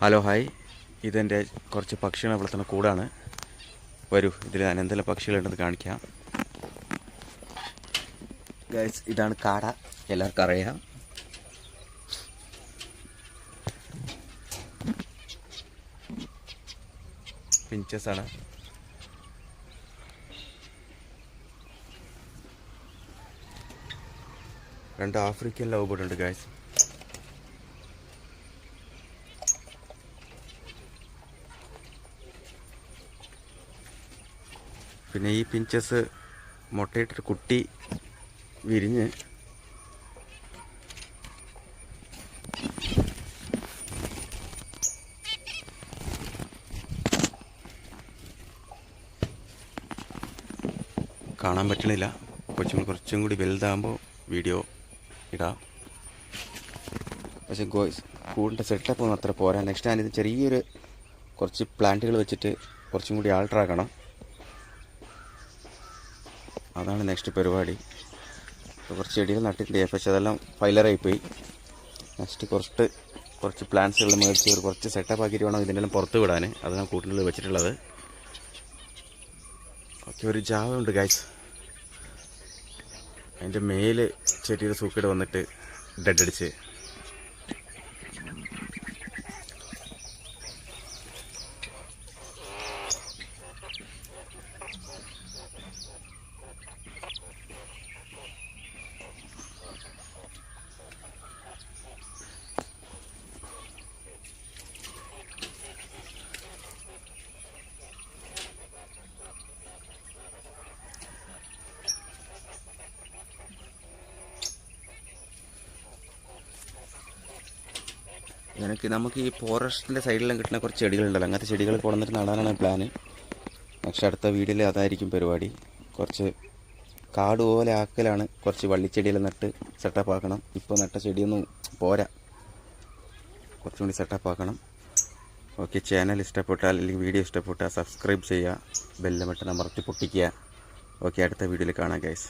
Hello hi, ഇതെൻ്റെ കുറച്ച് പക്ഷികളെ വളർത്തുന്ന കൂടാണ്. വരൂ, ഇതിൽ ഞാൻ എന്തെല്ലാം പക്ഷികളുണ്ടെന്ന് കാണിക്കാം. ഗൈസ്, ഇതാണ് കാട, എല്ലാവർക്കും അറിയാം. പിഞ്ചസ് ആണ്. രണ്ട് ആഫ്രിക്കൻ ലവ് ബേർഡ് ഉണ്ട് ഗൈസ്. പിന്നെ ഈ പിഞ്ചസ് മുട്ടയിട്ടൊരു കുട്ടി വിരിഞ്ഞ് കാണാൻ പറ്റണില്ല. കുറച്ചും കൂടി വലുതാകുമ്പോൾ വീഡിയോ ഇടാം. പക്ഷേ കൂടിൻ്റെ സെറ്റപ്പ് ഒന്നും അത്ര പോരാ. നെക്സ്റ്റ് ഞാനിത് ചെറിയൊരു കുറച്ച് പ്ലാന്റുകൾ വെച്ചിട്ട് കുറച്ചും കൂടി ആൾട്ടറാക്കണം. അതാണ് നെക്സ്റ്റ് പരിപാടി. കുറച്ച് ചെടികൾ നട്ടിട്ടുണ്ട്, പക്ഷെ അതെല്ലാം ഫൈലറായിപ്പോയി. നെക്സ്റ്റ് കുറച്ച് പ്ലാന്റ്സുകൾ മേടിച്ച് കുറച്ച് സെറ്റപ്പ് ആക്കിയിട്ട് വേണം ഇതിൻ്റെല്ലാം പുറത്ത് വിടാൻ. അതാണ് കൂട്ടിനുള്ളിൽ വെച്ചിട്ടുള്ളത്. ഓക്കെ, ഒരു ജാവ ഉണ്ട് ഗൈസ്. അതിൻ്റെ മേല് ചെടിയുടെ സൂക്കേട് വന്നിട്ട് ഡെഡ് അടിച്ച്. നമുക്ക് ഈ ഫോറസ്റ്റിൻ്റെ സൈഡിലെല്ലാം കിട്ടുന്ന കുറച്ച് ചെടികളുണ്ടല്ലോ, അങ്ങനത്തെ ചെടികൾ കൊണ്ടുവന്നിട്ട് നടാനാണ് പ്ലാന്. പക്ഷെ അടുത്ത വീഡിയോയിൽ അതായിരിക്കും പരിപാടി. കുറച്ച് കാട് പോലെ ആക്കലാണ്. കുറച്ച് വള്ളിച്ചെടിയെല്ലാം നട്ട് സെറ്റപ്പ് ആക്കണം. ഇപ്പോൾ നട്ട ചെടിയൊന്നും പോരാ, കുറച്ചും കൂടി സെറ്റപ്പ് ആക്കണം. ഓക്കെ, ചാനൽ ഇഷ്ടപ്പെട്ടാൽ അല്ലെങ്കിൽ വീഡിയോ ഇഷ്ടപ്പെട്ടാൽ സബ്സ്ക്രൈബ് ചെയ്യുക, ബെല്ല് ബട്ടൺ അമർത്തി പൊട്ടിക്കുക. ഓക്കെ, അടുത്ത വീഡിയോയിൽ കാണാം ഗൈസ്.